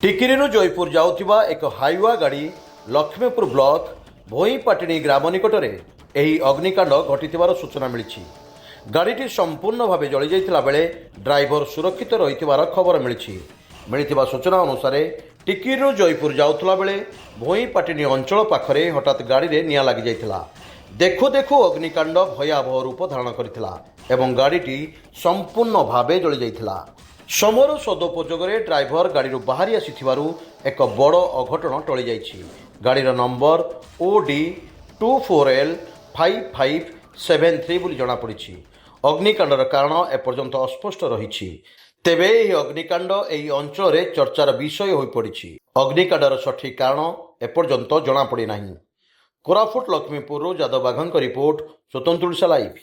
ଟିକିରିରୁ ଜୟପୁର ଯାଉଥିବା ଏକ ହାଇୱା ଗାଡ଼ି ଲକ୍ଷ୍ମୀପୁର ବ୍ଲକ ଭୋଇପାଟିଣି ଗ୍ରାମ ନିକଟରେ ଏହି ଅଗ୍ନିକାଣ୍ଡ ଘଟିଥିବାର ସୂଚନା ମିଳିଛି। ଗାଡ଼ିଟି ସମ୍ପୂର୍ଣ୍ଣ ଭାବେ ଜଳିଯାଇଥିଲା ବେଳେ ଡ୍ରାଇଭର ସୁରକ୍ଷିତ ରହିଥିବାର ଖବର ମିଳିଛି। ମିଳିଥିବା ସୂଚନା ଅନୁସାରେ ଟିକିରିରୁ ଜୟପୁର ଯାଉଥିଲା ବେଳେ ଭୋଇପାଟିଣି ଅଞ୍ଚଳ ପାଖରେ ହଠାତ୍ ଗାଡ଼ିରେ ନିଆଁ ଲାଗିଯାଇଥିଲା। ଦେଖୁ ଦେଖୁ ଅଗ୍ନିକାଣ୍ଡ ଭୟାବହ ରୂପ ଧାରଣ କରିଥିଲା ଏବଂ ଗାଡ଼ିଟି ସମ୍ପୂର୍ଣ୍ଣ ଭାବେ ଜଳିଯାଇଥିଲା। ସମୟର ସଦୁପଯୋଗରେ ଡ୍ରାଇଭର ଗାଡ଼ିରୁ ବାହାରି ଆସିଥିବାରୁ ଏକ ବଡ଼ ଅଘଟଣ ଟଳିଯାଇଛି। ଗାଡ଼ିର ନମ୍ବର OD24L5573 ବୋଲି ଜଣାପଡ଼ିଛି। ଅଗ୍ନିକାଣ୍ଡର କାରଣ ଏପର୍ଯ୍ୟନ୍ତ ଅସ୍ପଷ୍ଟ ରହିଛି। ତେବେ ଏହି ଅଗ୍ନିକାଣ୍ଡ ଏହି ଅଞ୍ଚଳରେ ଚର୍ଚ୍ଚାର ବିଷୟ ହୋଇପଡ଼ିଛି। ଅଗ୍ନିକାଣ୍ଡର ସଠିକ୍ କାରଣ ଏପର୍ଯ୍ୟନ୍ତ ଜଣାପଡ଼ିନାହିଁ। କୋରାପୁଟ ଲକ୍ଷ୍ମୀପୁରରୁ ଯାଦବ ବାଘଙ୍କ ରିପୋର୍ଟ, ସ୍ୱତନ୍ତ୍ର ଓଡ଼ିଶା ଲାଇଭ୍।